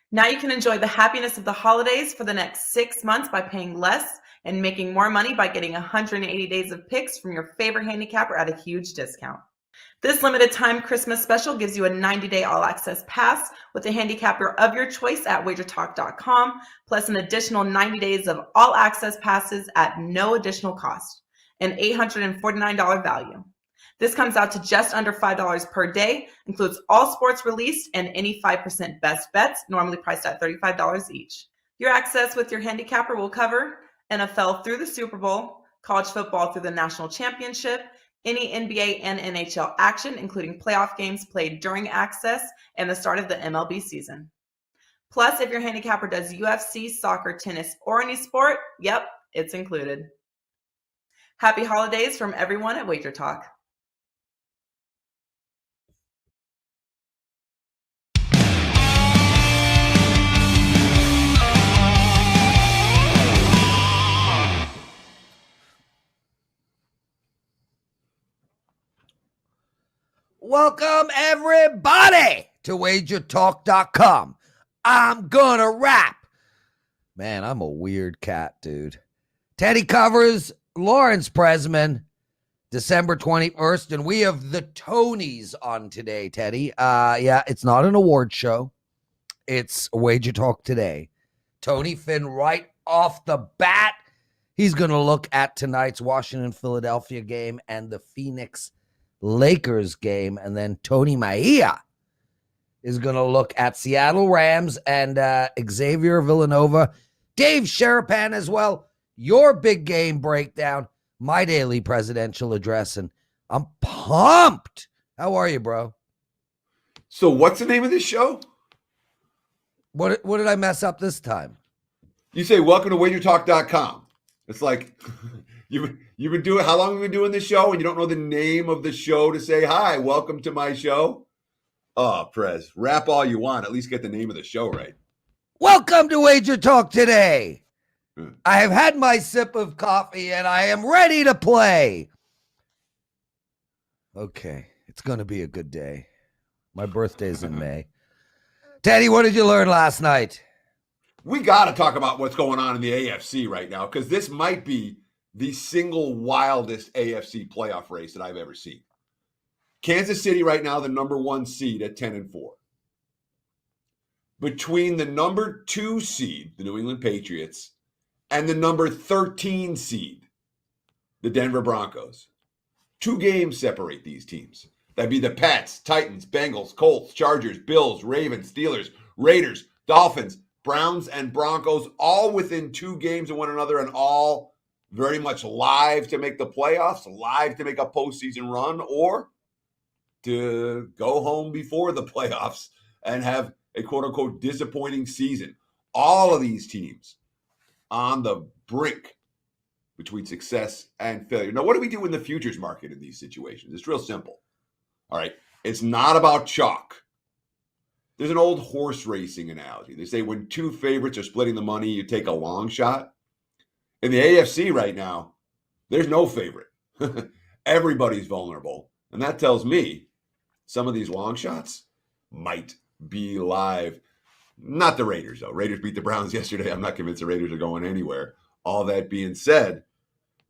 Now you can enjoy the happiness of the holidays for the next 6 months by paying less and making more money by getting 180 days of picks from your favorite handicapper at a huge discount. This limited time Christmas special gives you a 90-day all-access pass with a handicapper of your choice at WagerTalk.com, plus an additional 90 days of all-access passes at no additional cost, an $849 value. This comes out to just under $5 per day, includes all sports released and any 5% best bets, normally priced at $35 each. Your access with your handicapper will cover NFL through the Super Bowl, college football through the national championship, any NBA and NHL action, including playoff games played during access and the start of the MLB season. Plus, if your handicapper does UFC, soccer, tennis, or any sport, yep, it's included. Happy holidays from everyone at WagerTalk. Welcome, everybody, to WagerTalk.com. I'm gonna rap. Man, I'm a weird cat, dude. Teddy covers Lawrence Presman, December 21st, and we have the Tonys on today, Teddy. Yeah, it's not an award show. It's WagerTalk Today. Tony Finn right off the bat. He's going to look at tonight's Washington-Philadelphia game and the Phoenix Lakers game, and then Tony Mejia is going to look at Seattle Rams and Xavier Villanova. Dave Sharapan as well. Your big game breakdown, my daily presidential address, and I'm pumped. How are you, bro? So what's the name of this show? What did I mess up this time? You say welcome to WagerTalk.com. It's like you've been doing, how long have you been doing this show and you don't know the name of the show to say, hi, welcome to my show? Oh, Prez, rap all you want. At least get the name of the show right. Welcome to Wager Talk Today. I have had my sip of coffee and I am ready to play. Okay, it's going to be a good day. My birthday's in May. Teddy, what did you learn last night? We got to talk about what's going on in the AFC right now, because this might be the single wildest AFC playoff race that I've ever seen. Kansas City right now, the number 1 seed at 10-4. Between the number 2 seed, the New England Patriots, and the number 13 seed, the Denver Broncos. 2 games separate these teams. That'd be the Pats, Titans, Bengals, Colts, Chargers, Bills, Ravens, Steelers, Raiders, Dolphins, Browns, and Broncos, all within 2 games of one another and all very much live to make the playoffs, live to make a postseason run, or to go home before the playoffs and have a quote-unquote disappointing season. All of these teams on the brink between success and failure. Now, what do we do in the futures market in these situations? It's real simple. All right. It's not about chalk. There's an old horse racing analogy. They say when 2 favorites are splitting the money, you take a long shot. In the AFC right now, there's no favorite. Everybody's vulnerable. And that tells me some of these long shots might be live. Not the Raiders, though. Raiders beat the Browns yesterday. I'm not convinced the Raiders are going anywhere. All that being said,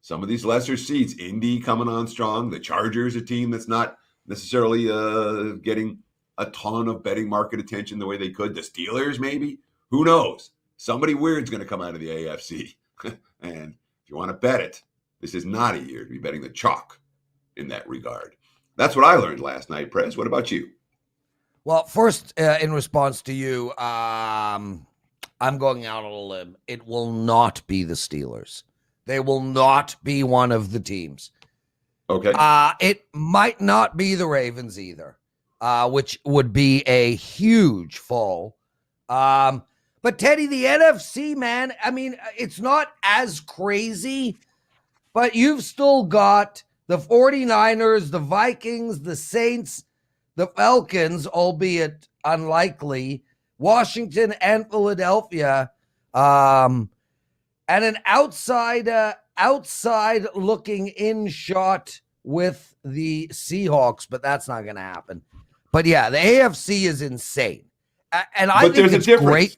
some of these lesser seeds, Indy coming on strong, the Chargers, a team that's not necessarily getting a ton of betting market attention the way they could. The Steelers, maybe. Who knows? Somebody weird's going to come out of the AFC. And if you want to bet it, this is not a year to be betting the chalk in that regard. That's what I learned last night, Prez. What about you? Well, first, in response to you, I'm going out on a limb. It will not be the Steelers. They will not be one of the teams. Okay. It might not be the Ravens either, which would be a huge fall. But Teddy, the NFC, man, I mean, it's not as crazy, but you've still got the 49ers, the Vikings, the Saints, the Falcons, albeit unlikely, Washington and Philadelphia, and an outside looking in shot with the Seahawks, but that's not going to happen. But yeah, the AFC is insane. And I But think there's a it's difference. great.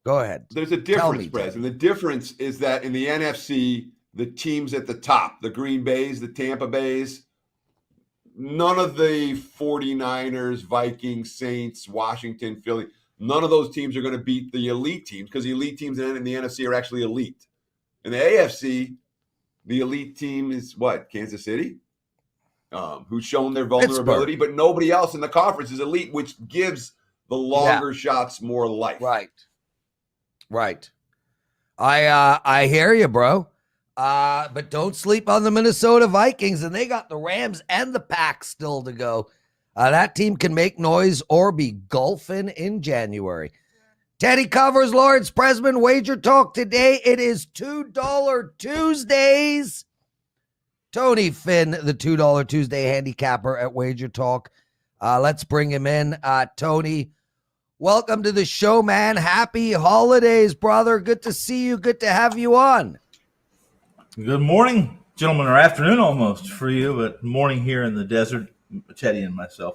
Go ahead. There's a Tell difference, me, Prez. Teddy. And the difference is that in the NFC, the teams at the top, the Green Bays, the Tampa Bays, none of the 49ers, Vikings, Saints, Washington, Philly, none of those teams are going to beat the elite teams because the elite teams in the NFC are actually elite. In the AFC, the elite team is what? Kansas City, who's shown their vulnerability, but nobody else in the conference is elite, which gives the longer shots more life. Right. I hear you, bro. But don't sleep on the Minnesota Vikings, and they got the Rams and the Packs still to go. That team can make noise or be golfing in January. Teddy covers Lawrence Pressman, Wager Talk today. It is $2 Tuesdays. Tony Finn, the $2 Tuesday handicapper at Wager Talk. Let's bring him in. Tony, welcome to the show, man. Happy holidays, brother. Good to see you. Good to have you on. Good morning, gentlemen, or afternoon almost for you, but morning here in the desert, Teddy and myself.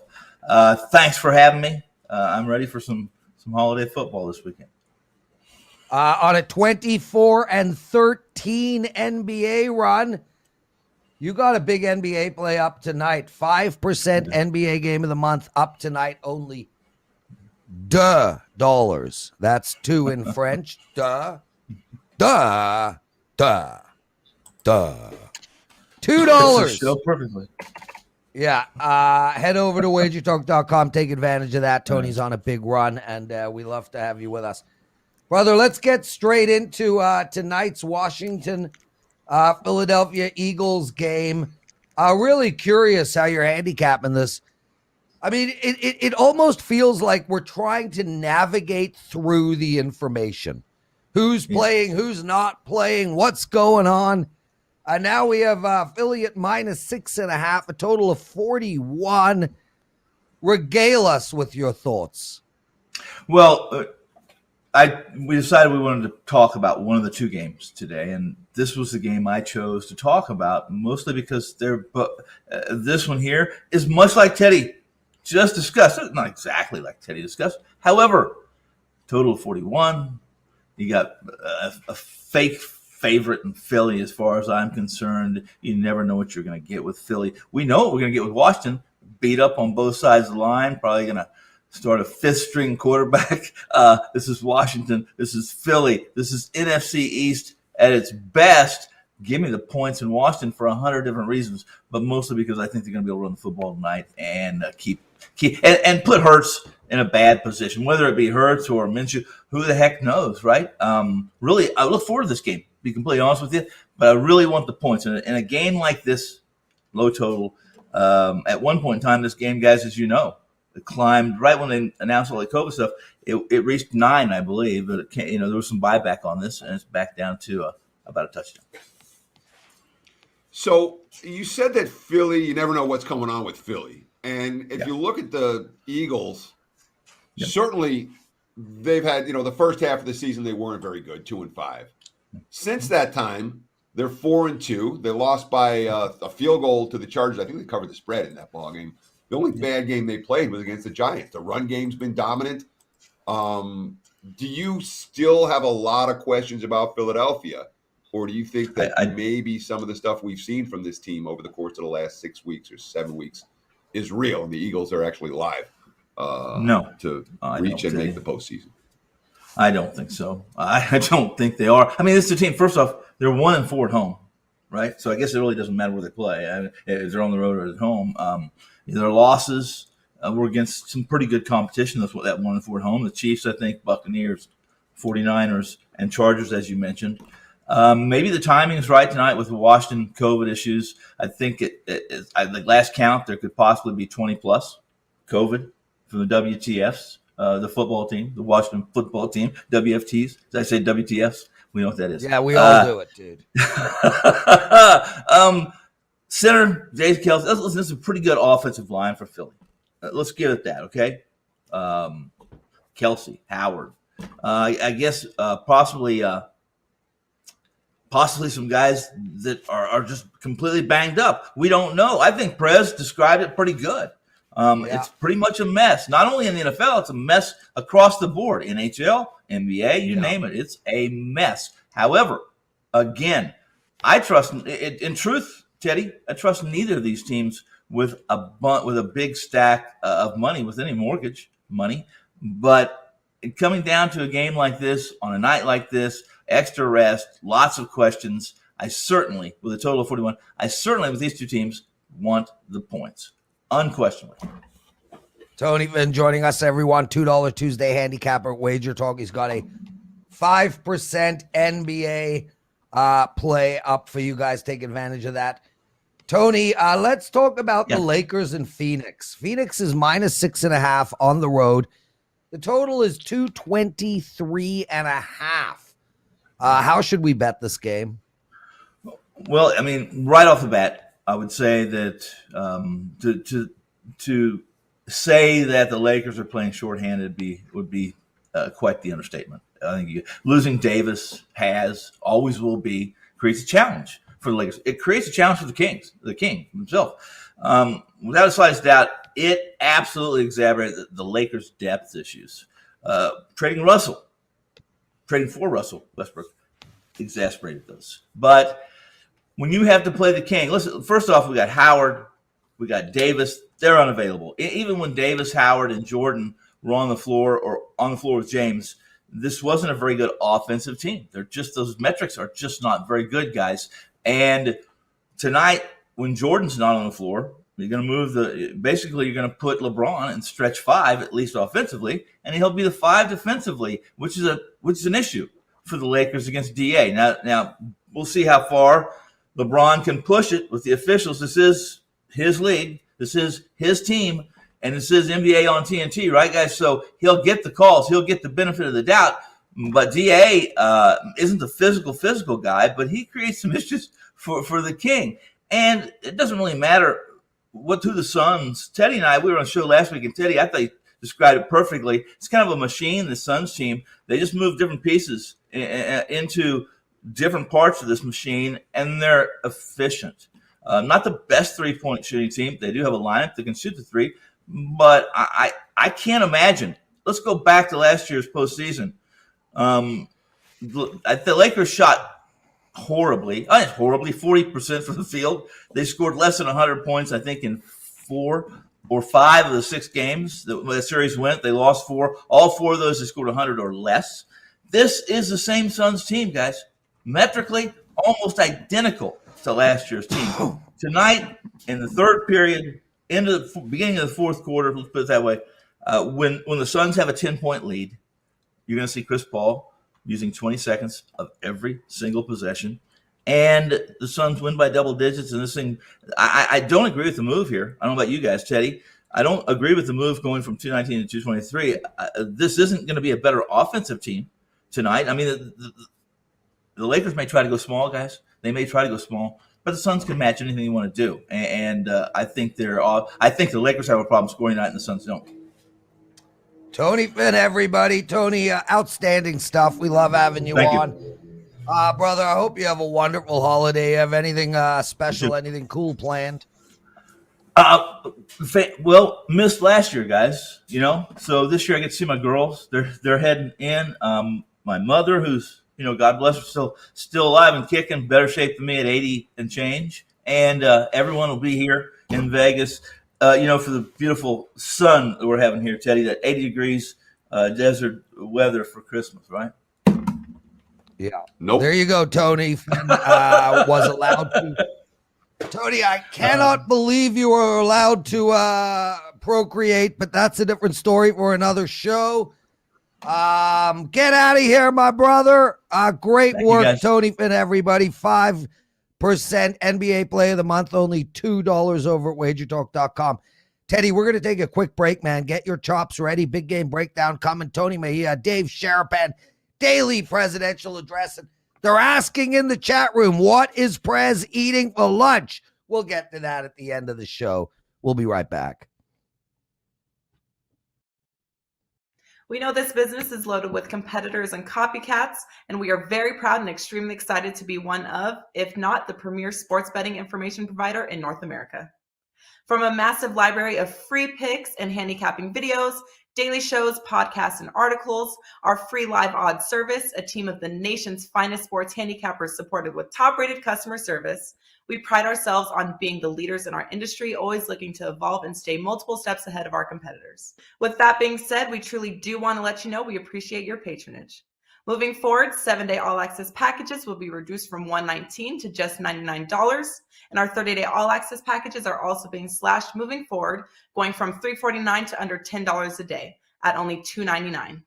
Thanks for having me. I'm ready for some holiday football this weekend. On a 24-13 NBA run, you got a big NBA play up tonight. 5% NBA game of the month up tonight, only $2. That's 2 in French. $2. Show perfectly. Yeah. Head over to wagertalk.com. Take advantage of that. Tony's on a big run, and we love to have you with us. Brother, let's get straight into tonight's Washington Philadelphia Eagles game. Really curious how you're handicapping this. I mean, it almost feels like we're trying to navigate through the information. Who's playing, who's not playing, what's going on. Now we have Philly at -6.5, a total of 41. Regale us with your thoughts. Well, we decided we wanted to talk about one of the two games today, and this was the game I chose to talk about, mostly because this one here is much like Teddy just discussed. It's not exactly like Teddy discussed. However, total of 41. You got a fake favorite in Philly as far as I'm concerned. You never know what you're going to get with Philly. We know what we're going to get with Washington. Beat up on both sides of the line. Probably going to start a fifth-string quarterback. This is Washington. This is Philly. This is NFC East at its best. Give me the points in Washington for 100 different reasons, but mostly because I think they're going to be able to run the football tonight and keep put Hurts in a bad position, whether it be Hurts or Minshew. Who the heck knows, right? Really, I look forward to this game, to be completely honest with you, but I really want the points. In a game like this, low total, at one point in time, this game, guys, as you know, it climbed right when they announced all the COVID stuff. It reached 9, I believe, but there was some buyback on this, and it's back down to about a touchdown. So you said that Philly, you never know what's going on with Philly. And if you look at the Eagles, certainly they've had, the first half of the season, they weren't very good, 2-5. Since that time, they're 4-2. They lost by a field goal to the Chargers. I think they covered the spread in that ball game. The only bad game they played was against the Giants. The run game's been dominant. Do you still have a lot of questions about Philadelphia? Or do you think that maybe some of the stuff we've seen from this team over the course of the last 6 weeks or 7 weeks is real and the Eagles are actually live to reach and make the postseason? I don't think so. I don't think they are. I mean, this is a team, first off, they're 1-4 at home, right? So I guess it really doesn't matter where they play. If they're on the road or at home. Their losses were against some pretty good competition. That's what that 1-4 at home. The Chiefs, I think, Buccaneers, 49ers, and Chargers, as you mentioned. Maybe the timing is right tonight with the Washington COVID issues. I think the last count, there could possibly be 20-plus COVID from the WTFs, the football team, the Washington football team, WFTs. Did I say WTFs? We know what that is. Yeah, we all do it, dude. Center, Jay Kelsey. Listen, this is a pretty good offensive line for Philly. Let's give it that, okay? Kelsey, Howard. I guess possibly some guys that are just completely banged up. We don't know. I think Prez described it pretty good. It's pretty much a mess. Not only in the NFL, it's a mess across the board. NHL, NBA, you name it. It's a mess. However, again, I trust, in truth, Teddy, I trust neither of these teams with a big stack of money, with any mortgage money. But coming down to a game like this, on a night like this, extra rest, lots of questions, I certainly, with a total of 41, with these two teams, want the points. Unquestionably. Tony Finn joining us, everyone. $2 Tuesday handicapper at WagerTalk. He's got a 5% NBA play up for you guys. Take advantage of that. Tony, let's talk about the Lakers and Phoenix. Phoenix is -6.5 on the road. The total is 223.5. How should we bet this game? Well, I mean, right off the bat, I would say that to say that the Lakers are playing shorthanded would be quite the understatement. I think losing Davis always will be, creates a challenge for the Lakers. It creates a challenge for the King himself. Without a slightest doubt, it absolutely exacerbated the Lakers' depth issues. Trading for Russell Westbrook exasperated those. But when you have to play the King, listen, first off, we got Howard, we got Davis. They're unavailable. Even when Davis, Howard, and Jordan were on the floor with James, this wasn't a very good offensive team. Those metrics are just not very good, guys. And tonight, when Jordan's not on the floor, you're going to you're going to put LeBron in stretch 5, at least offensively, and he'll be the 5 defensively, which is an issue for the Lakers against DA. Now we'll see how far LeBron can push it with the officials. This is his league. This is his team. And this is NBA on TNT, right, guys? So he'll get the calls. He'll get the benefit of the doubt. But DA isn't a physical guy, but he creates some issues for the King. And it doesn't really matter who the Suns. Teddy and we were on a show last week, and Teddy, I thought he described it perfectly. It's kind of a machine, the Suns team. They just move different pieces into different parts of this machine, and they're efficient. Not the best three-point shooting team. They do have a lineup that can shoot the three, but I can't imagine. Let's go back to last year's postseason. The Lakers shot horribly, 40% from the field. They scored less than 100 points, I think, in 4 or 5 of the 6 games that the series went. They lost 4. All 4 of those, they scored 100 or less. This is the same Suns team, guys. Metrically, almost identical to last year's team. Tonight, in the third period, into the beginning of the fourth quarter, let's put it that way, when the Suns have a 10-point lead, you're going to see Chris Paul using 20 seconds of every single possession, and the Suns win by double digits. And this thing, I don't agree with the move here. I don't know about you guys, Teddy. I don't agree with the move going from 219 to 223. This isn't going to be a better offensive team tonight. I mean, the Lakers may try to go small, guys. They may try to go small, but the Suns can match anything you want to do. And I think the Lakers have a problem scoring tonight, and the Suns don't. Tony Finn, everybody. Tony, outstanding stuff. We love having you on. Brother, I hope you have a wonderful holiday. Have anything special, anything cool planned? Well, missed last year, guys. So this year I get to see my girls. They're heading in. My mother, who's God bless her, still alive and kicking, better shape than me at 80 and change. And everyone will be here in Vegas. For the beautiful sun that we're having here, Teddy, that 80 degrees desert weather for Christmas, right? Yeah. Nope. There you go, Tony. Was allowed to. Tony, I cannot believe you were allowed to procreate, but that's a different story for another show. Get out of here, my brother. Great work, Tony Finn, everybody. 5% NBA play of the month, only $2 over at WagerTalk.com. Teddy, we're going to take a quick break, man. Get your chops ready. Big game breakdown coming. Tony Mejia, Dave Sharapan, daily presidential address. And they're asking in the chat room, what is Prez eating for lunch? We'll get to that at the end of the show. We'll be right back. We know this business is loaded with competitors and copycats, and we are very proud and extremely excited to be one of, if not the premier sports betting information provider in North America. From a massive library of free picks and handicapping videos, daily shows, podcasts, and articles, our free live odds service, a team of the nation's finest sports handicappers supported with top-rated customer service. We pride ourselves on being the leaders in our industry, always looking to evolve and stay multiple steps ahead of our competitors. With that being said, we truly do want to let you know we appreciate your patronage. Moving forward, 7-day all-access packages will be reduced from $119 to just $99, and our 30-day all-access packages are also being slashed moving forward, going from $349 to under $10 a day at only $299.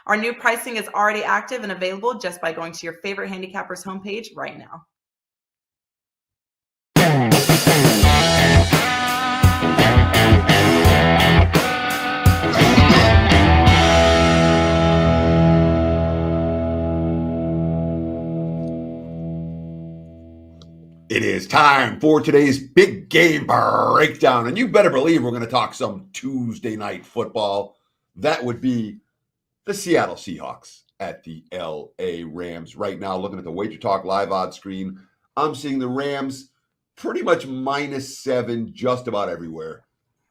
Our new pricing is already active and available just by going to your favorite handicappers homepage right now. It is time for today's big game breakdown. And you better believe we're going to talk some Tuesday night football. That would be the Seattle Seahawks at the LA Rams. Right now, looking at the WagerTalk live odds screen, I'm seeing the Rams pretty much -7 just about everywhere.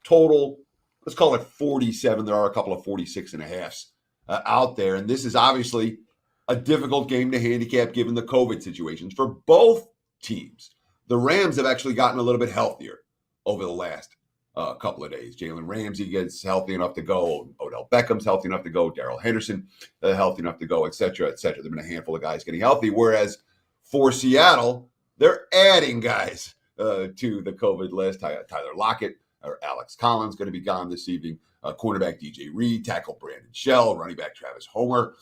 Total, let's call it 47. There are a couple of 46.5s out there. And this is obviously a difficult game to handicap given the COVID situations for both teams. The Rams have actually gotten a little bit healthier over the last couple of days. Jalen Ramsey gets healthy enough to go. Odell Beckham's healthy enough to go. Darrell Henderson healthy enough to go, et cetera, et cetera. There have been a handful of guys getting healthy, whereas for Seattle, they're adding guys to the COVID list. Tyler Lockett or Alex Collins going to be gone this evening. Cornerback DJ Reed, tackle Brandon Shell, running back Travis Homer,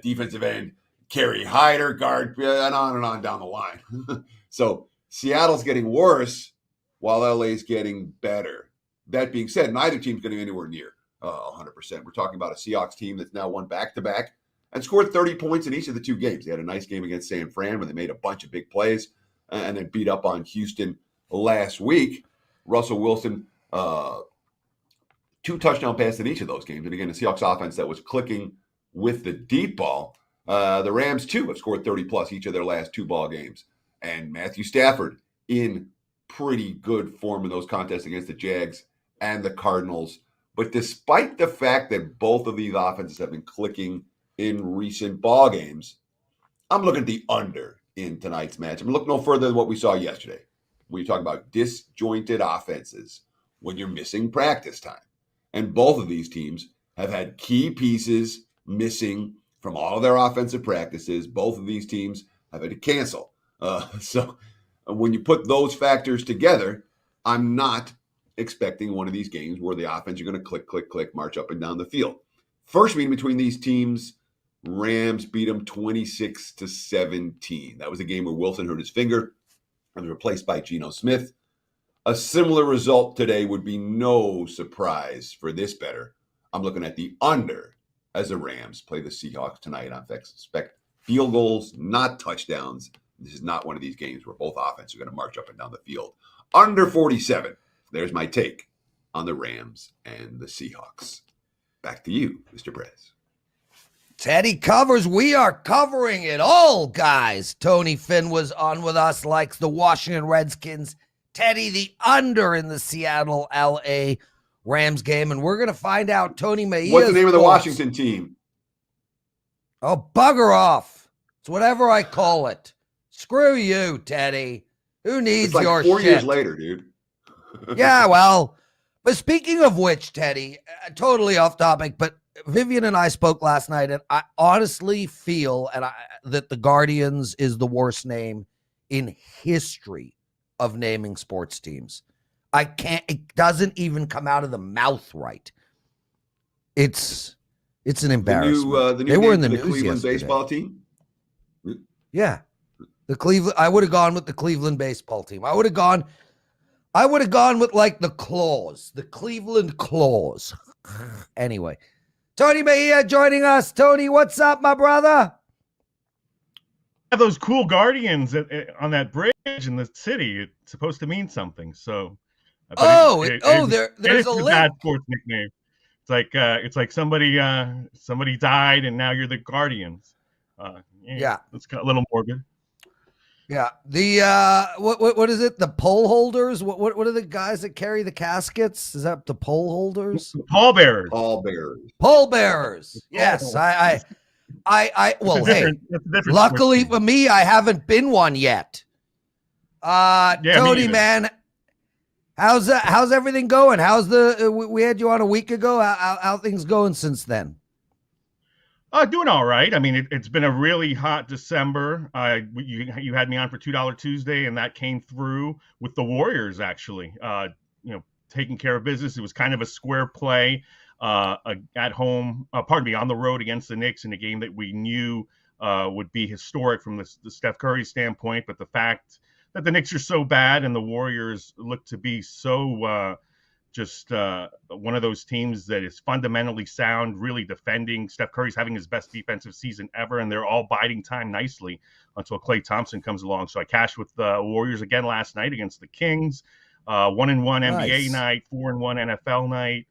defensive end Kerry Hyder, guard, and on down the line. So Seattle's getting worse while LA's getting better. That being said, neither team's getting anywhere near 100%. We're talking about a Seahawks team that's now won back-to-back and scored 30 points in each of the two games. They had a nice game against San Fran where they made a bunch of big plays and then beat up on Houston last week. Russell Wilson, 2 touchdown passes in each of those games. And again, the Seahawks offense that was clicking with the deep ball. The Rams, too, have scored 30-plus each of their last 2 ball games. And Matthew Stafford in pretty good form in those contests against the Jags and the Cardinals. But despite the fact that both of these offenses have been clicking in recent ball games, I'm looking at the under in tonight's match. I'm looking no further than what we saw yesterday. When you talk about disjointed offenses when you're missing practice time. And both of these teams have had key pieces missing from all of their offensive practices. Both of these teams have had to cancel. So when you put those factors together, I'm not expecting one of these games where the offense are going to click, click, click, march up and down the field. First meeting between these teams, Rams beat them 26-17. That was a game where Wilson hurt his finger and was replaced by Geno Smith. A similar result today would be no surprise for this bettor. I'm looking at the under as the Rams play the Seahawks tonight. I expect field goals, not touchdowns. This is not one of these games where both offenses are going to march up and down the field. Under 47. There's my take on the Rams and the Seahawks. Back to you, Mr. Prez. Teddy covers. We are covering it all, guys. Tony Finn was on with us, likes the Washington Redskins. Teddy, the under in the Seattle LA Rams game. And we're going to find out Tony Mejia's What's the name of the thoughts. Washington team? Oh, bugger off. It's whatever I call it. Screw you, Teddy. Who needs It's like your 4 shit? years later, dude. Yeah, well, but speaking of which, Teddy, totally off topic, but Vivian and I spoke last night, and I honestly feel that the Guardians is the worst name in history of naming sports teams. It doesn't even come out of the mouth right. It's an embarrassment. The new They were in name the for news Cleveland yesterday. baseball team? Yeah. I would have gone with the Cleveland baseball team. I would have gone with like the Claws, the Cleveland Claws. Anyway, Tony Mejia joining us. Tony, what's up, my brother? Have those cool Guardians on that bridge in the city. It's supposed to mean something. So, There's it's a a link. bad sports nickname. It's like somebody died and now you're the Guardians. Yeah. It's a little morbid. Yeah. The what is it? The pole holders? What are the guys that carry the caskets? Is that the pole holders? Pallbearers. All bears. Pole bearers. Yes. Oh. Well, hey, That's a different luckily switch. for me, I haven't been one yet. Yeah, me Tony, either. man, how's everything going? How's we had you on a week ago. How things going since then? Doing all right. I mean, it's been a really hot December. You had me on for $2 Tuesday, and that came through with the Warriors actually. Taking care of business. It was kind of a square play at home. On the road against the Knicks in a game that we knew would be historic from the Steph Curry standpoint. But the fact that the Knicks are so bad and the Warriors look to be so just one of those teams that is fundamentally sound, really defending. Steph Curry's having his best defensive season ever, and they're all biding time nicely until Klay Thompson comes along. So I cashed with the Warriors again last night against the Kings. 1-1 NBA night, 4-1 NFL night.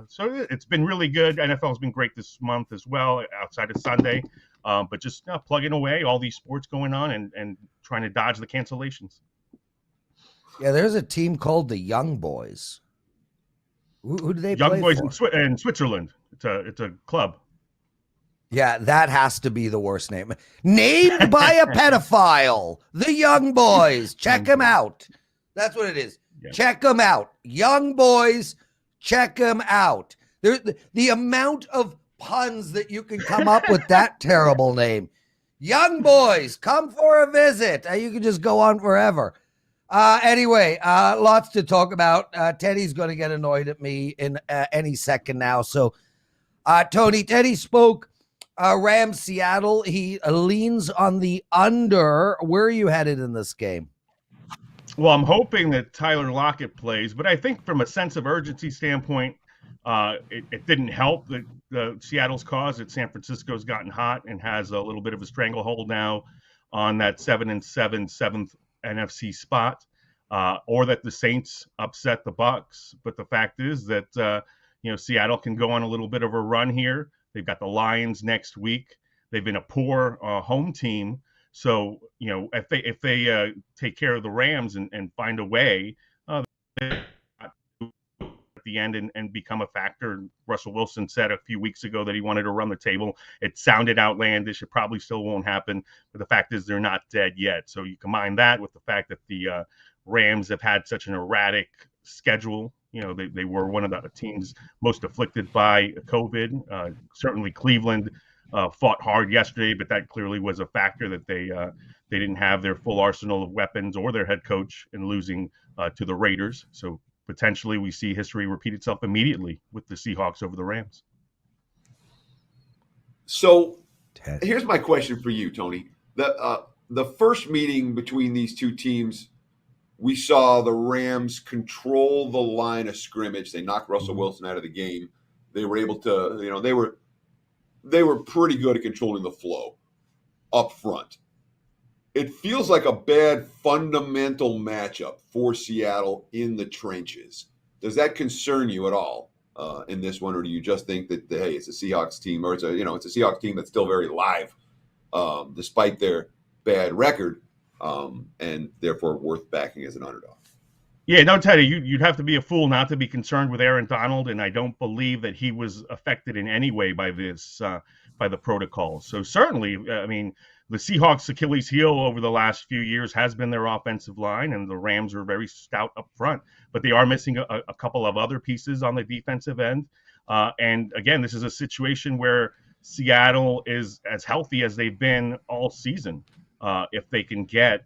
So it's been really good. NFL has been great this month as well, outside of Sunday. But just plugging away, all these sports going on and trying to dodge the cancellations. Yeah, there's a team called the Young Boys. Who do they Young play Boys for? in Switzerland. It's a club. Yeah, that has to be the worst name. Named by a pedophile. The Young Boys. Check them out. That's what it is. Yeah. Check them out. Young Boys, check them out. The amount of puns that you can come up with that terrible name. Young Boys, come for a visit. You can just go on forever. Anyway, lots to talk about. Teddy's going to get annoyed at me in any second now. So, Teddy spoke Rams Seattle. He leans on the under. Where are you headed in this game? Well, I'm hoping that Tyler Lockett plays, but I think from a sense of urgency standpoint, it didn't help that Seattle's cause that San Francisco's gotten hot and has a little bit of a stranglehold now on that 7-7 7th NFC spot, or that the Saints upset the Bucs. But the fact is that Seattle can go on a little bit of a run here. They've got the Lions next week. They've been a poor home team. So, if they take care of the Rams and find a way at the end and become a factor. Russell Wilson said a few weeks ago that he wanted to run the table. It sounded outlandish. It probably still won't happen. But the fact is they're not dead yet. So you combine that with the fact that the Rams have had such an erratic schedule. They were one of the teams most afflicted by COVID. Certainly Cleveland fought hard yesterday, but that clearly was a factor that they didn't have their full arsenal of weapons or their head coach in losing to the Raiders. So potentially we see history repeat itself immediately with the Seahawks over the Rams. So here's my question for you, Tony. The first meeting between these two teams, we saw the Rams control the line of scrimmage. They knocked Russell Wilson out of the game. They were able to, they were pretty good at controlling the flow up front. It feels like a bad fundamental matchup for Seattle in the trenches. Does that concern you at all in this one, or do you just think that hey, it's a Seahawks team, or it's a Seahawks team that's still very live despite their bad record, and therefore worth backing as an underdog? Yeah, no, Teddy, you'd have to be a fool not to be concerned with Aaron Donald, and I don't believe that he was affected in any way by this, by the protocol. So certainly, I mean, the Seahawks' Achilles heel over the last few years has been their offensive line, and the Rams are very stout up front, but they are missing a couple of other pieces on the defensive end. And again, this is a situation where Seattle is as healthy as they've been all season. If they can get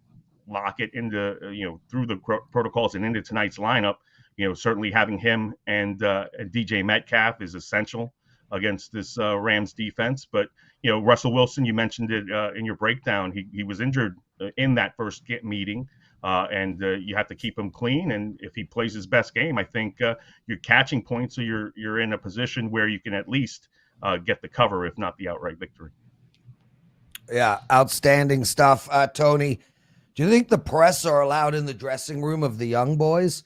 Lockett into, through the protocols and into tonight's lineup, certainly having him and DJ Metcalf is essential against this Rams defense. But, Russell Wilson, you mentioned it in your breakdown. He was injured in that first meeting, and you have to keep him clean. And if he plays his best game, I think you're catching points, so you're in a position where you can at least get the cover, if not the outright victory. Yeah, outstanding stuff, Tony. Do you think the press are allowed in the dressing room of the Young Boys?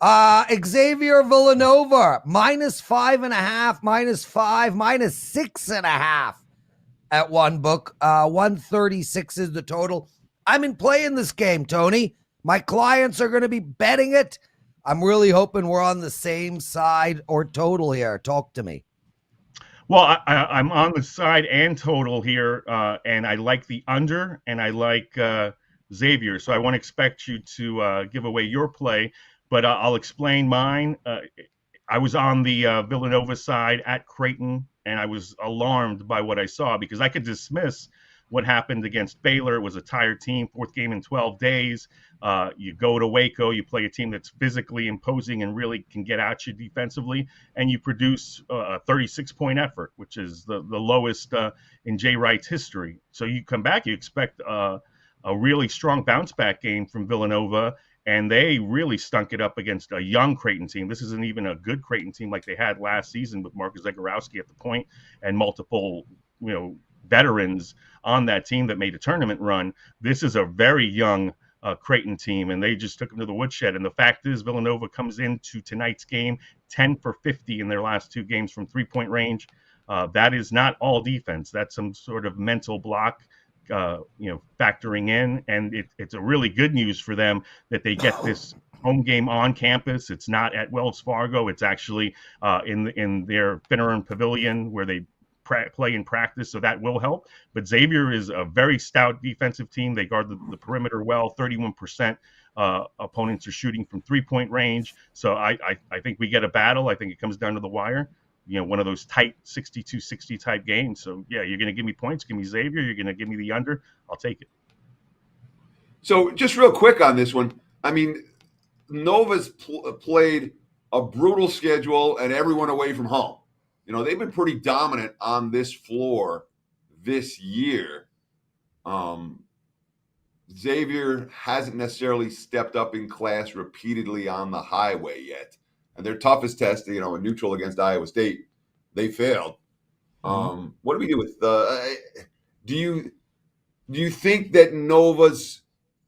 Xavier Villanova, -5.5, -5, -6.5 at one book. 136 is the total. I'm in playing this game, Tony. My clients are going to be betting it. I'm really hoping we're on the same side or total here. Talk to me. Well, I'm on the side and total here, and I like the under, and I like Xavier. So I won't expect you to give away your play, but I'll explain mine. I was on the Villanova side at Creighton, and I was alarmed by what I saw because I could dismiss what happened against Baylor. It was a tired team, fourth game in 12 days. You go to Waco, you play a team that's physically imposing and really can get at you defensively, and you produce a 36-point effort, which is the lowest in Jay Wright's history. So you come back, you expect a really strong bounce back game from Villanova, and they really stunk it up against a young Creighton team. This isn't even a good Creighton team like they had last season with Marcus Zagorowski at the point and multiple, veterans on that team that made a tournament run. This is a very young Creighton team, and they just took them to the woodshed. And the fact is, Villanova comes into tonight's game 10 for 50 in their last two games from three-point range. That is not all defense. That's some sort of mental block, factoring in. And it's a really good news for them that they get this home game on campus. It's not at Wells Fargo. It's actually in their Finneran Pavilion where they play in practice, so that will help. But Xavier is a very stout defensive team. They guard the perimeter well. 31% opponents are shooting from three-point range. So I think we get a battle. I think it comes down to the wire. One of those tight 62-60 type games. So, yeah, you're going to give me points. Give me Xavier. You're going to give me the under. I'll take it. So just real quick on this one. I mean, Nova's played a brutal schedule and everyone away from home. They've been pretty dominant on this floor this year. Xavier hasn't necessarily stepped up in class repeatedly on the highway yet. And their toughest test, a neutral against Iowa State, they failed. What do we do with do you think that Nova's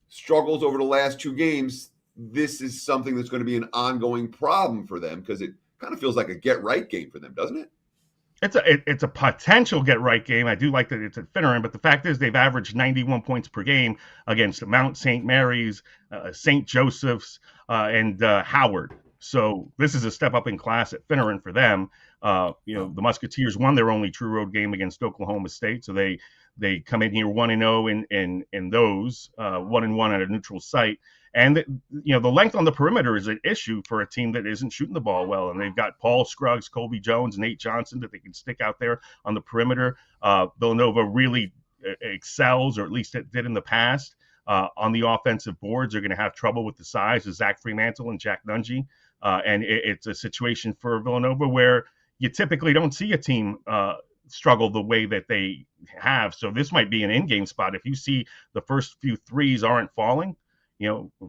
struggles over the last two games, this is something that's going to be an ongoing problem for them? Because it kind of feels like a get-right game for them, doesn't it? It's a potential get-right game. I do like that it's at Finneran, but the fact is they've averaged 91 points per game against Mount St. Mary's, St. Joseph's, and Howard. So this is a step up in class at Finneran for them. The Musketeers won their only true road game against Oklahoma State, so they come in here 1-0 in those, 1-1 at a neutral site. And the length on the perimeter is an issue for a team that isn't shooting the ball well. And they've got Paul Scruggs, Colby Jones, Nate Johnson that they can stick out there on the perimeter. Villanova really excels, or at least it did in the past, on the offensive boards. They're going to have trouble with the size of Zach Fremantle and Jack Nungy. And it's a situation for Villanova where you typically don't see a team struggle the way that they have. So this might be an in-game spot. If you see the first few threes aren't falling,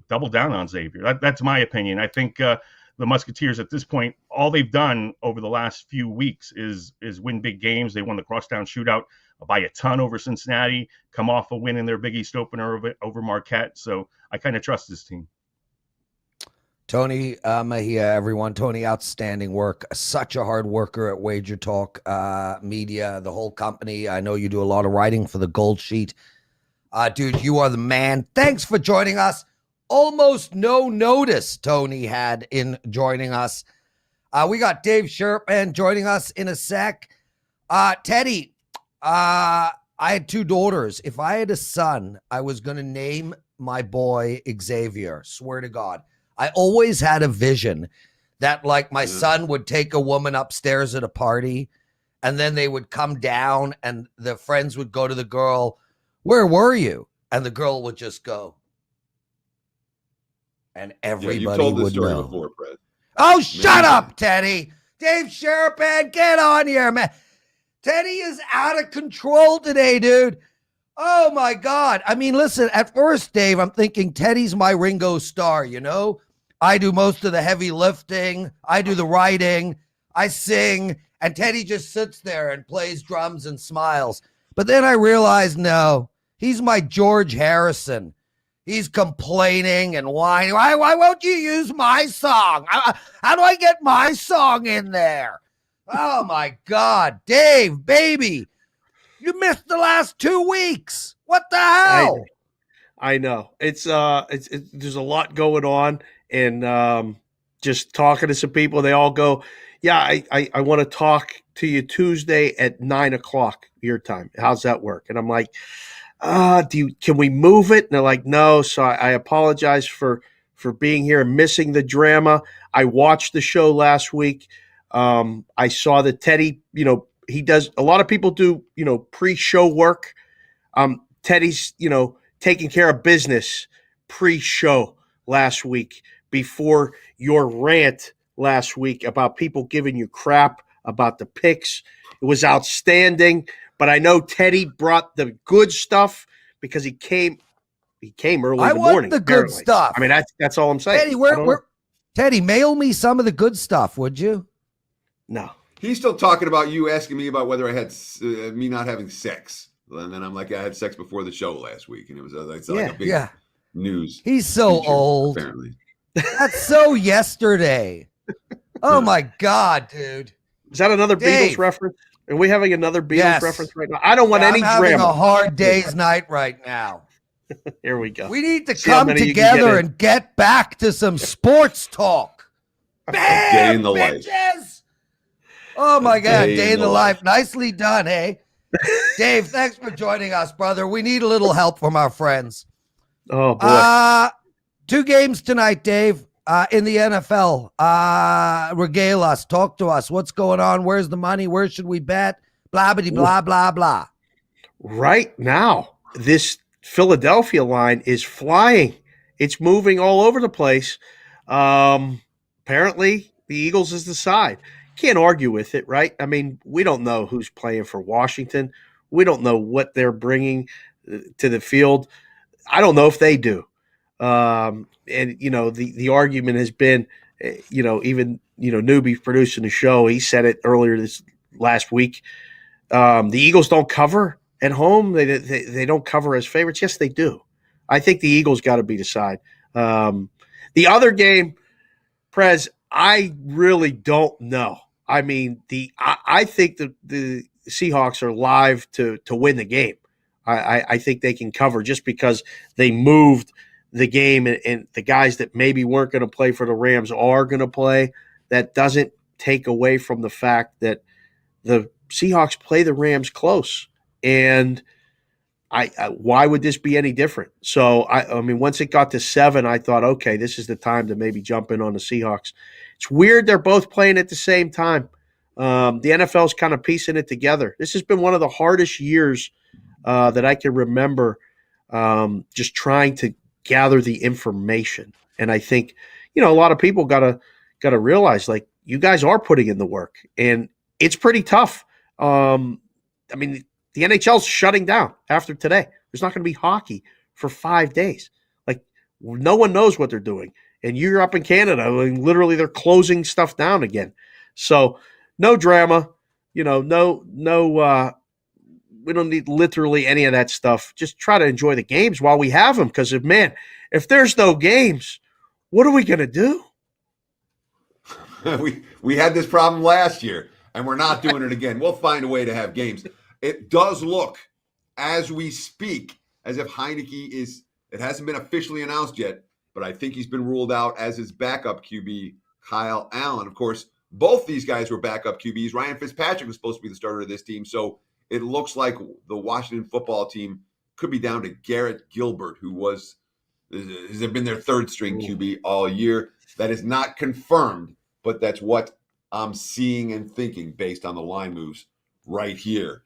double down on Xavier. That's my opinion. I think the Musketeers at this point, all they've done over the last few weeks is win big games. They won the crosstown shootout by a ton over Cincinnati, come off a win in their Big East opener over Marquette. So I kind of trust this team. Tony Mejia, everyone. Tony, outstanding work. Such a hard worker at WagerTalk Media, the whole company. I know you do a lot of writing for the Gold Sheet. Dude, you are the man. Thanks for joining us. Almost no notice Tony had in joining us. We got Dave Sharapan joining us in a sec. Teddy, I had two daughters. If I had a son, I was going to name my boy Xavier. Swear to God. I always had a vision that, like, my son would take a woman upstairs at a party, and then they would come down, and the friends would go to the girl, "Where were you?" And the girl would just go. And everybody you've told this would story know. before, Prez. Oh, shut up, Teddy. Dave Sharapan, get on here, man. Teddy is out of control today, dude. Oh, my God. I mean, listen, at first, Dave, I'm thinking Teddy's my Ringo Starr, I do most of the heavy lifting. I do the writing. I sing. And Teddy just sits there and plays drums and smiles. But then I realized, no, he's my George Harrison. He's complaining and whining. Why won't you use my song? How do I get my song in there? Oh, my God. Dave, baby, you missed the last 2 weeks. What the hell? I know. It's there's a lot going on, and just talking to some people, they all go, "Yeah, I want to talk to you Tuesday at 9 o'clock your time. How's that work?" And I'm like, can we move it?" And they're like, "No." So I apologize for being here and missing the drama. I watched the show last week. I saw that Teddy, he does, a lot of people do, pre-show work. Teddy's, taking care of business pre-show last week before your rant last week about people giving you crap about the picks. It was outstanding, but I know Teddy brought the good stuff because he came early I in the want morning. the good apparently. stuff. I mean, that's all I'm saying. Teddy, Teddy, mail me some of the good stuff, would you? No. He's still talking about you asking me about whether I had me not having sex. And then I'm like, I had sex before the show last week. And it was like a big news. He's so feature, old. Apparently. That's so yesterday. Oh, my God, dude. Is that another Dave. Beatles reference? Are we having another Beatles Yes. reference right now? I don't want any I'm having drama. a hard day's night right now. Here we go. We need to See how come many you can together get in. and get back to some sports talk. Bam, Day in the life. bitches! Oh, my God. Day Day in in the the life. Nicely done, hey? Dave, thanks for joining us, brother. We need a little help from our friends. Oh, boy. 2 games tonight, Dave, in the NFL. Regale us. Talk to us. What's going on? Where's the money? Where should we bet? Blah, blah, blah, blah, blah. Right now, this Philadelphia line is flying. It's moving all over the place. Apparently, the Eagles is the side. Can't argue with it, right? I mean, we don't know who's playing for Washington. We don't know what they're bringing to the field. I don't know if they do. And, the argument has been, even, Newbie producing the show, he said it earlier this last week. The Eagles don't cover at home. They don't cover as favorites. Yes, they do. I think the Eagles got to be the side. The other game, Prez, I really don't know. I mean, I think the Seahawks are live to win the game. I think they can cover just because they moved the game and the guys that maybe weren't going to play for the Rams are going to play. That doesn't take away from the fact that the Seahawks play the Rams close. And why would this be any different? So, I mean, once it got to 7, I thought, okay, this is the time to maybe jump in on the Seahawks. It's weird they're both playing at the same time. The NFL's kind of piecing it together. This has been one of the hardest years that I can remember, just trying to gather the information. And I think, a lot of people got to realize, like, you guys are putting in the work, and it's pretty tough. I mean, the NHL's shutting down after today. There's not going to be hockey for 5 days. Like, no one knows what they're doing. And you're up in Canada, and literally they're closing stuff down again. So no drama, no, we don't need literally any of that stuff. Just try to enjoy the games while we have them. Because if there's no games, what are we going to do? we had this problem last year, and we're not doing it again. We'll find a way to have games. It does look, as we speak, as if Heineke it hasn't been officially announced yet, but I think he's been ruled out as his backup QB, Kyle Allen. Of course, both these guys were backup QBs. Ryan Fitzpatrick was supposed to be the starter of this team, so it looks like the Washington football team could be down to Garrett Gilbert, who has been their third-string QB all year. That is not confirmed, but that's what I'm seeing and thinking based on the line moves right here.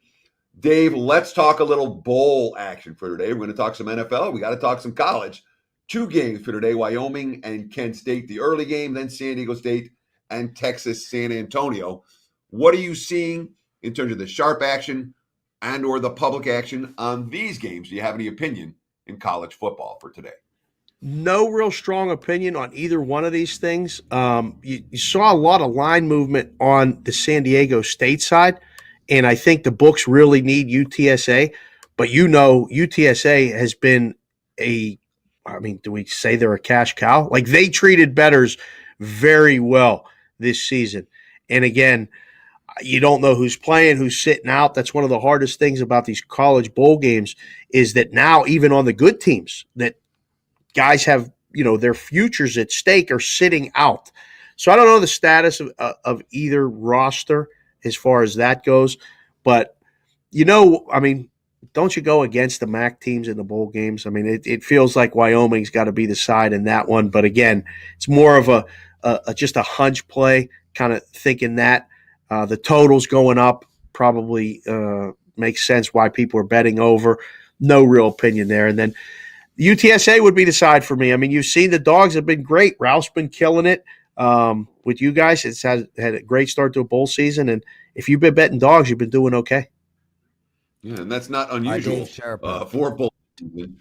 Dave, let's talk a little bowl action for today. We're going to talk some NFL. We got to talk some college. 2 games for today, Wyoming and Kent State, the early game, then San Diego State and Texas San Antonio. What are you seeing in terms of the sharp action and or the public action on these games? Do you have any opinion in college football for today? No real strong opinion on either one of these things. You saw a lot of line movement on the San Diego State side, and I think the books really need UTSA. But UTSA has been do we say they're a cash cow? Like, they treated bettors very well this season. And again, You don't know who's playing, who's sitting out. That's one of the hardest things about these college bowl games is that now, even on the good teams, that guys have, their futures at stake are sitting out. So I don't know the status of either roster as far as that goes. But, don't you go against the MAC teams in the bowl games? I mean, it feels like Wyoming's got to be the side in that one. But again, it's more of just a hunch play, kind of thinking that the totals going up probably makes sense why people are betting over. No real opinion there. And then UTSA would be the side for me. I mean, you've seen the dogs have been great. Ralph's been killing it with you guys. It's had a great start to a bowl season. And if you've been betting dogs, you've been doing okay. Yeah, and that's not unusual for bowl season.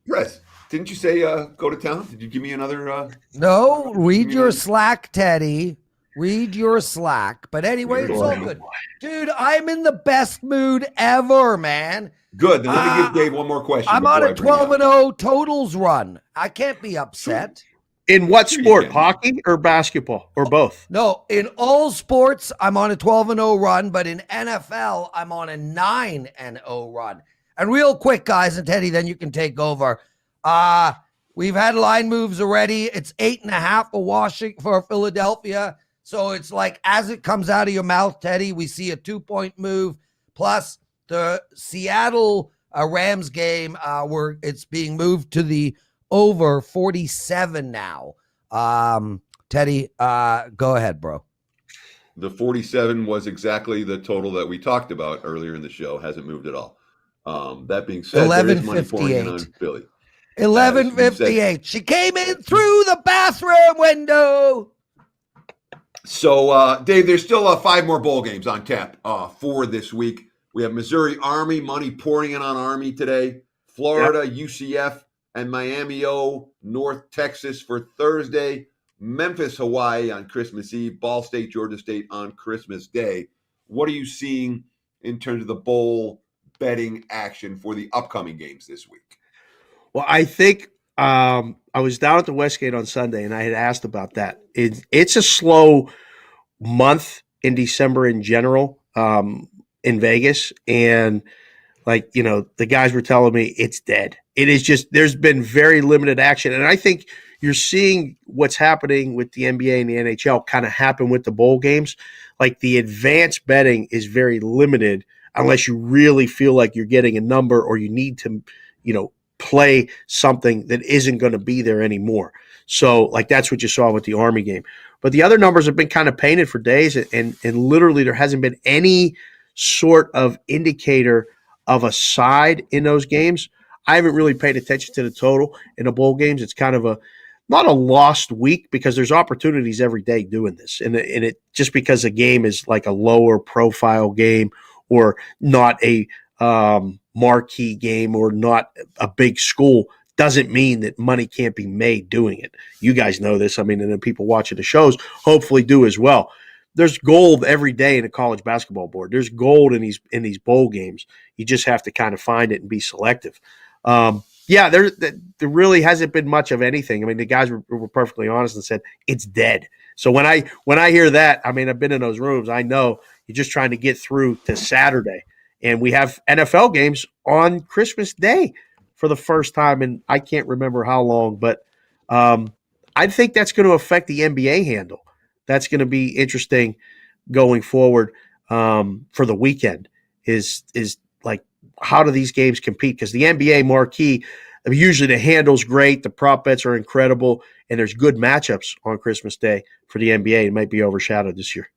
Prez, didn't you say go to town? Did you give me another? No, read your Slack, Teddy. Read your Slack. But anyway, it's all good. Dude, I'm in the best mood ever, man. Good. Then let me give Dave one more question. I'm on a 12-0 totals run. I can't be upset. In what sport? Hockey or basketball or both? No, in all sports, I'm on a 12-0 run, but in NFL, I'm on a 9-0 run. And real quick, guys, and Teddy, then you can take over. We've had line moves already. It's 8.5 for Philadelphia. So it's like as it comes out of your mouth, Teddy, we see a 2-point move. Plus the Seattle Rams game, where it's being moved to the over 47 now. Teddy, go ahead, bro. The 47 was exactly the total that we talked about earlier in the show. Hasn't moved at all. That being said, 11:58. Philly. 11:58. She came in through the bathroom window. So, Dave, there's still 5 more bowl games on tap for this week. We have Missouri Army, money pouring in on Army today. Florida, UCF, and Miami O, North Texas for Thursday. Memphis, Hawaii on Christmas Eve. Ball State, Georgia State on Christmas Day. What are you seeing in terms of the bowl betting action for the upcoming games this week? Well, I think I was down at the Westgate on Sunday, and I had asked about that. It's a slow month in December in general in Vegas, and the guys were telling me it's dead. It is just there's been very limited action, and I think you're seeing what's happening with the NBA and the NHL kind of happen with the bowl games. Like the advanced betting is very limited unless you really feel like you're getting a number or you need to, play something that isn't going to be there anymore. So that's what you saw with the Army game. But the other numbers have been kind of painted for days, and literally there hasn't been any sort of indicator of a side in those games. I haven't really paid attention to the total in the bowl games. It's kind of not a lost week because there's opportunities every day doing this. And it just because a game is like a lower profile game or not a marquee game or not a big school doesn't mean that money can't be made doing it. You guys know this. I mean, and the people watching the shows hopefully do as well. There's gold every day in a college basketball board. There's gold in these bowl games. You just have to kind of find it and be selective. There really hasn't been much of anything. I mean, the guys were perfectly honest and said it's dead. So when I hear that, I mean, I've been in those rooms. I know you're just trying to get through to Saturday, and we have NFL games on Christmas Day for the first time, and I can't remember how long. But I think that's going to affect the NBA handle. That's going to be interesting going forward for the weekend. Is like, how do these games compete? Because the NBA marquee, usually the handle's great, the prop bets are incredible, and there's good matchups on Christmas Day for the NBA. It might be overshadowed this year.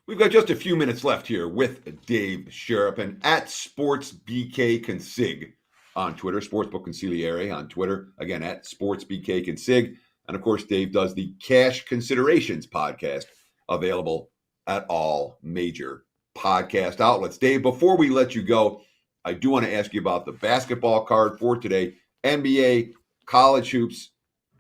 We've got just a few minutes left here with Dave Sharapan at SportsBKConsig on Twitter, Sportsbook Consigliere on Twitter, again at SportsBKConsig. And of course, Dave does the Cash Considerations podcast, available at all major podcast outlets. Dave, before we let you go, I do want to ask you about the basketball card for today. NBA, college hoops.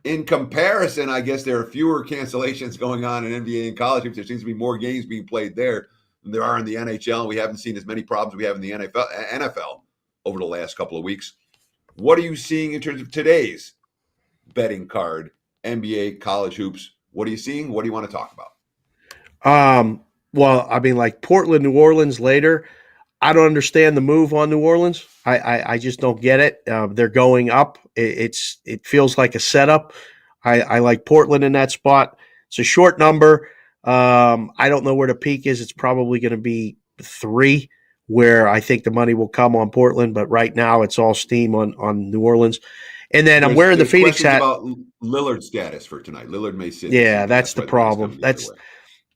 In comparison, I guess there are fewer cancellations going on in NBA and college hoops. There seems to be more games being played there than there are in the NHL, and we haven't seen as many problems we have in the NFL over the last couple of weeks. What are you seeing in terms of today's betting card, NBA, college hoops? What are you seeing? What do you want to talk about? Well, I mean, like Portland, New Orleans later. I don't understand the move on New Orleans. I just don't get it. They're going up. It feels like a setup. I like Portland in that spot. It's a short number. I don't know where the peak is. It's probably going to be 3, where I think the money will come on Portland. But right now, it's all steam on New Orleans. And then I'm wearing the Phoenix hat. About Lillard's status for tonight. Lillard may sit. Yeah, that's the problem.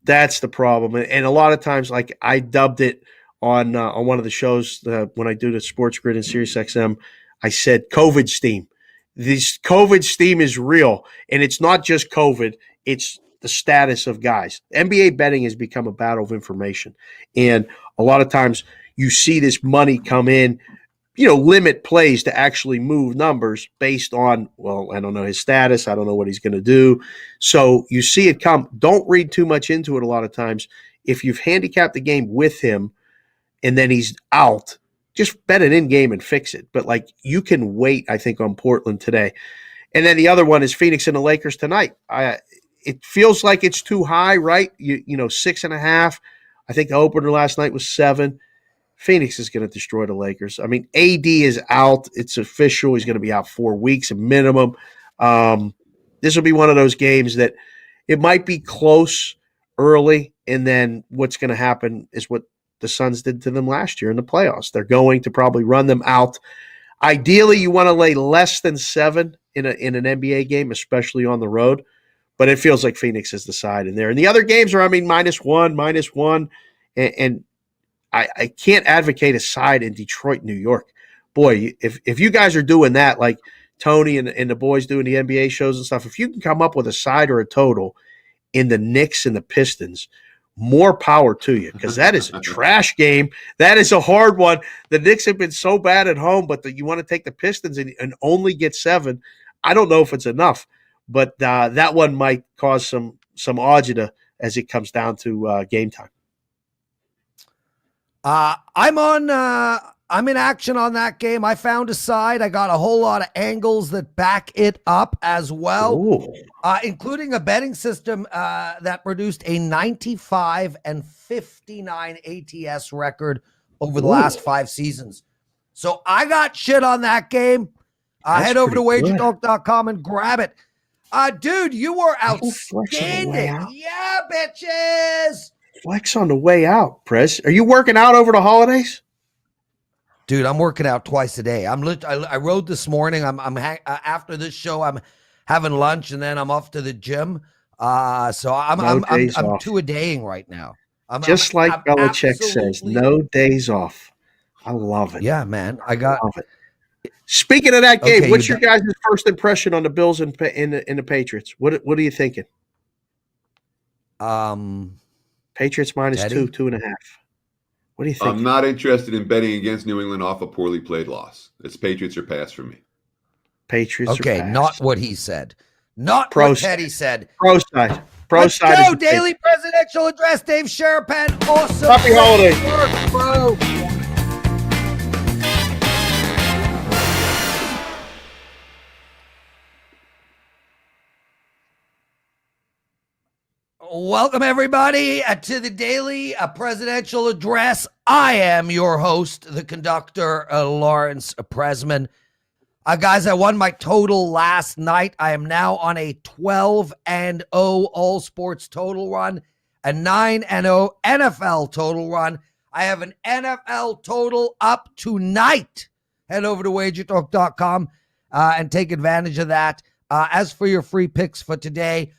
That's the problem. And a lot of times, like I dubbed it on one of the shows when I do the Sports Grid and SiriusXM, I said COVID steam. This COVID steam is real, and it's not just COVID. It's the status of guys. NBA betting has become a battle of information, and a lot of times you see this money come in, limit plays to actually move numbers based on, well, I don't know his status. I don't know what he's going to do. So you see it come. Don't read too much into it a lot of times. If you've handicapped the game with him and then he's out, just bet it in game and fix it. But like you can wait, I think, on Portland today. And then the other one is Phoenix and the Lakers tonight. It feels like it's too high, right? 6.5. I think the opener last night was 7. Phoenix is going to destroy the Lakers. I mean, AD is out. It's official. He's going to be out 4 weeks a minimum. This will be one of those games that it might be close early, and then what's going to happen is what the Suns did to them last year in the playoffs. They're going to probably run them out. Ideally, you want to lay less than 7 in an NBA game, especially on the road. But it feels like Phoenix is the side in there. And the other games are, -1. And I can't advocate a side in Detroit, New York. Boy, if you guys are doing that, like Tony and the boys doing the NBA shows and stuff, if you can come up with a side or a total in the Knicks and the Pistons, more power to you, because that is a trash game. That is a hard one. The Knicks have been so bad at home, but you want to take the Pistons and only get 7. I don't know if it's enough, but that one might cause some agita as it comes down to game time. I'm in action on that game. I found a side. I got a whole lot of angles that back it up as well, including a betting system that produced a 95 and 59 ATS record over the last 5 seasons. So I got shit on that game. Head over to WagerTalk.com and grab it. Dude, you were outstanding. Yeah, bitches. Flex on the way out, Prez. Are you working out over the holidays? Dude, I'm working out twice a day. I rode this morning. I'm after this show, I'm having lunch and then I'm off to the gym. So I'm 2-a-daying right now. I'm like Belichick says, no days off. I love it. Yeah, man. I love it. Speaking of that game, what's your guys' first impression on the Bills and the Patriots? What are you thinking? Patriots -2, 2.5. What do you think? I'm not interested in betting against New England off a poorly played loss. It's Patriots or pass for me. Patriots or pass. Okay, not what he said. Not what Teddy said. Pro side. Let's go. Daily Presidential Address. Dave Sharapan. Awesome. Happy holidays. Work, bro. Welcome, everybody, to the Daily Presidential Address. I am your host, the conductor, Lawrence Presman. Guys, I won my total last night. I am now on a 12-0 all sports total run, a 9-0 NFL total run. I have an NFL total up tonight. Head over to WagerTalk.com and take advantage of that. As for your free picks for today,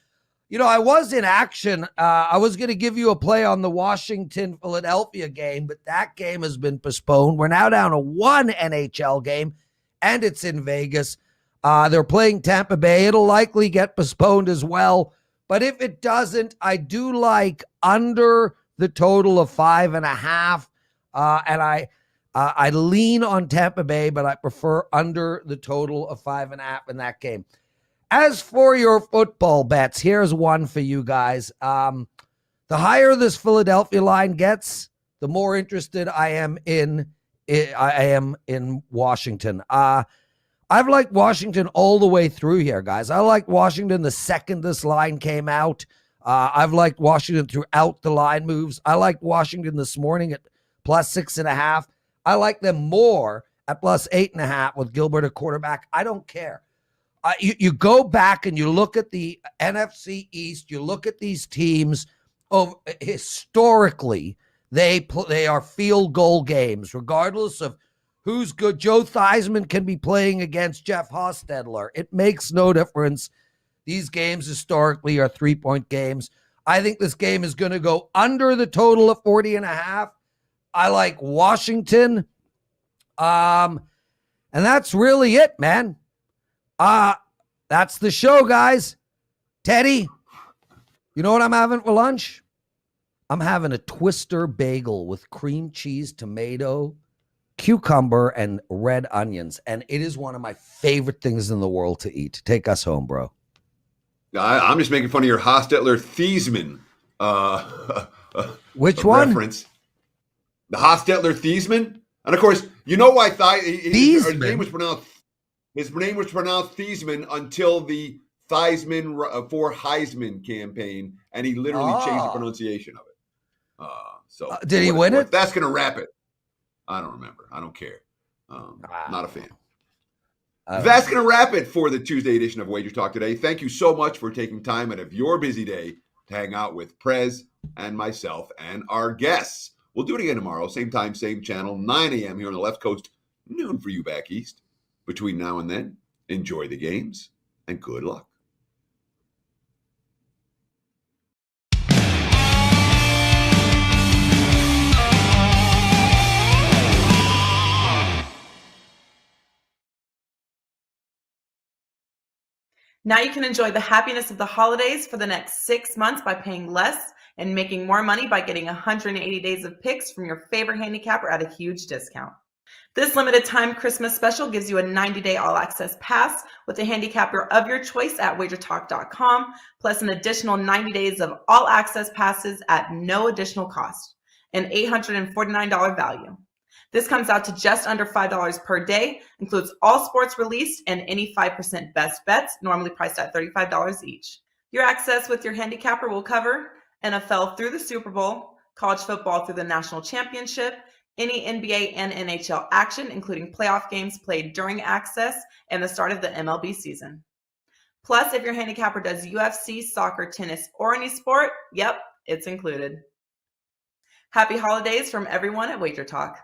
I was in action. I was going to give you a play on the Washington-Philadelphia game, but that game has been postponed. We're now down to 1 NHL game, and it's in Vegas. They're playing Tampa Bay. It'll likely get postponed as well. But if it doesn't, I do like under the total of 5.5. And I lean on Tampa Bay, but I prefer under the total of 5.5 in that game. As for your football bets, here's one for you guys. The higher this Philadelphia line gets, the more interested I am in Washington. I've liked Washington all the way through here, guys. I liked Washington the second this line came out. I've liked Washington throughout the line moves. I liked Washington this morning at plus 6.5. I like them more at plus 8.5 with Gilbert at quarterback. I don't care. You go back and you look at the NFC East. You look at these teams. Historically, they are field goal games, regardless of who's good. Joe Theismann can be playing against Jeff Hostetler. It makes no difference. These games historically are 3-point games. I think this game is going to go under the total of 40.5. I like Washington. And that's really it, man. That's the show, guys. Teddy, you know what I'm having for lunch? I'm having a Twister bagel with cream cheese, tomato, cucumber, and red onions. And it is one of my favorite things in the world to eat. Take us home, bro. I'm just making fun of your Hostetler Thiesman Which one? reference. The Hostetler Thiesman. And of course, you know why his name was pronounced Thiesman until the Theismann for Heisman campaign, and he literally changed the pronunciation of it. Did he win it? That's going to wrap it. I don't remember. I don't care. Not a fan. That's going to wrap it for the Tuesday edition of Wager Talk Today. Thank you so much for taking time out of your busy day to hang out with Prez and myself and our guests. We'll do it again tomorrow, same time, same channel, 9 a.m. here on the left coast, noon for you back east. Between now and then, enjoy the games and good luck. Now you can enjoy the happiness of the holidays for the next 6 months by paying less and making more money by getting 180 days of picks from your favorite handicapper at a huge discount. This limited time Christmas special gives you a 90-day all-access pass with a handicapper of your choice at WagerTalk.com, plus an additional 90 days of all-access passes at no additional cost, an $849 value. This comes out to just under $5 per day, includes all sports released and any 5% best bets, normally priced at $35 each. Your access with your handicapper will cover NFL through the Super Bowl, college football through the national championship, any NBA and NHL action, including playoff games played during access and the start of the MLB season. Plus, if your handicapper does UFC, soccer, tennis, or any sport, yep, it's included. Happy holidays from everyone at Wager Talk.